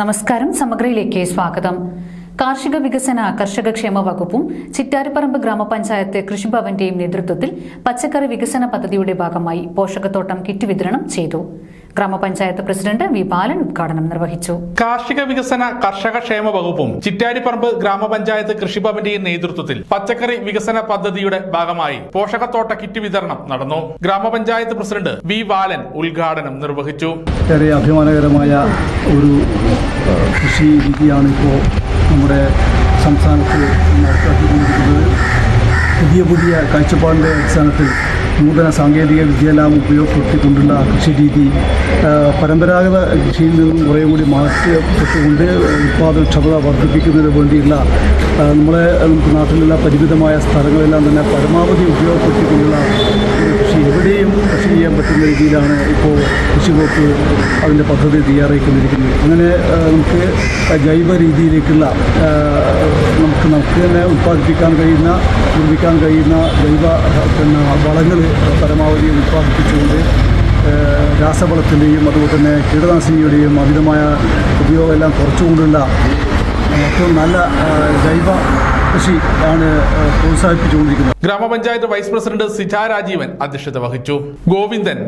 നമസ്കാരം. സമഗ്രയിലേക്ക് സ്വാഗതം. കാർഷിക വികസന കർഷകക്ഷേമ വകുപ്പും ചിറ്റാരിപ്പറമ്പ് ഗ്രാമപഞ്ചായത്ത് കൃഷിഭവന്റെയും നേതൃത്വത്തിൽ പച്ചക്കറി വികസന പദ്ധതിയുടെ ഭാഗമായി പോഷകത്തോട്ടം കിറ്റ് വിതരണം ചെയ്തു. ഗ്രാമപഞ്ചായത്ത് പ്രസിഡന്റ് വി ബാലൻ ഉദ്ഘാടനം നിർവഹിച്ചു. കാർഷിക വികസന കർഷകക്ഷേമ വകുപ്പും ചിറ്റാരിപ്പറമ്പ് ഗ്രാമപഞ്ചായത്ത് കൃഷിഭവന്റെയും നേതൃത്വത്തിൽ പച്ചക്കറി വികസന പദ്ധതിയുടെ ഭാഗമായി പോഷകത്തോട്ട കിറ്റ് വിതരണം നടന്നു. ഗ്രാമപഞ്ചായത്ത് പ്രസിഡന്റ് വി ബാലൻ ഉദ്ഘാടനം നിർവഹിച്ചു. ഏറെ അഭിമാനകരമായ ഒരു കൃഷി രീതിയാണ് ഇപ്പോൾ നമ്മുടെ സംസ്ഥാനത്ത് നടപ്പാക്കിക്കൊണ്ടിരിക്കുന്നത്. പുതിയ കാഴ്ചപ്പാടിൻ്റെ അടിസ്ഥാനത്തിൽ നൂതന സാങ്കേതിക വിദ്യയെല്ലാം ഉപയോഗപ്പെടുത്തിക്കൊണ്ടുള്ള കൃഷി രീതി പരമ്പരാഗത കൃഷിയിൽ നിന്നും കുറേ കൂടി മാറ്റപ്പെട്ടുകൊണ്ട് ഉത്പാദനക്ഷമത വർദ്ധിപ്പിക്കുന്നതിന് വേണ്ടിയുള്ള നമുക്ക് നാട്ടിലുള്ള പരിമിതമായ സ്ഥലങ്ങളെല്ലാം തന്നെ പരമാവധി ഉപയോഗപ്പെടുത്തിക്കൊണ്ടുള്ള കൃഷി എവിടെയും കൃഷി ചെയ്യാൻ പറ്റുന്ന രീതിയിലാണ് ഇപ്പോൾ കൃഷി വകുപ്പ് അതിൻ്റെ പദ്ധതി തയ്യാറാക്കിക്കൊണ്ടിരിക്കുന്നത്. അങ്ങനെ നമുക്ക് ജൈവ രീതിയിലേക്കുള്ള നമുക്ക് തന്നെ ഉത്പാദിപ്പിക്കാൻ കഴിയുന്ന നിർമ്മിക്കാൻ കഴിയുന്ന ജൈവ വളങ്ങൾ പരമാവധി ഉത്പാദിപ്പിച്ചുകൊണ്ട് രാസവളത്തിൻ്റെയും അതുപോലെ തന്നെ കീടനാശിനിയുടെയും അമിതമായ ഉപയോഗമെല്ലാം കുറച്ചുകൊണ്ടുള്ള ഏറ്റവും നല്ല ജൈവ കൃഷി ആണ് പ്രോത്സാഹിപ്പിച്ചുകൊണ്ടിരിക്കുന്നത്. ഗ്രാമപഞ്ചായത്ത് വൈസ് പ്രസിഡന്റ് സിജ രാജീവൻ അധ്യക്ഷത വഹിച്ചു. ഗോവിന്ദൻ,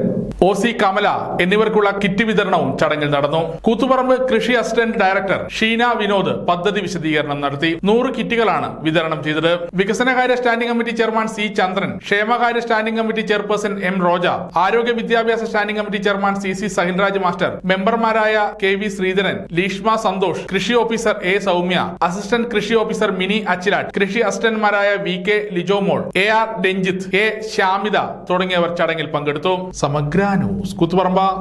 OC കമല എന്നിവർക്കുള്ള കിറ്റ് വിതരണവും ചടങ്ങിൽ നടന്നു. കൂത്തുപറമ്പ് കൃഷി അസിസ്റ്റന്റ് ഡയറക്ടർ ഷീന വിനോദ് പദ്ധതി വിശദീകരണം നടത്തി. 100 കിറ്റുകളാണ് വിതരണം ചെയ്തത്. വികസനകാര്യ standing committee chairman C Chandran, ക്ഷേമകാര്യ standing committee chairperson M Roja, ആരോഗ്യ വിദ്യാഭ്യാസ standing committee chairman CC Sahinraj master, മെമ്പർമാരായ KV ശ്രീധരൻ, ലീഷ്മ സന്തോഷ്, കൃഷി ഓഫീസർ A സൗമ്യ, അസിസ്റ്റന്റ് കൃഷി ഓഫീസർ മിനി അച്ചിലാട്ട്, കൃഷി അസിസ്റ്റന്റ്മാരായ VK Lijomol, AR Ranjith, A ശ്യാമിത തുടങ്ങിയവർ ചടങ്ങിൽ പങ്കെടുത്തു. സമഗ്ര ന്യൂസ്, കൂത്തുപറമ്പ്.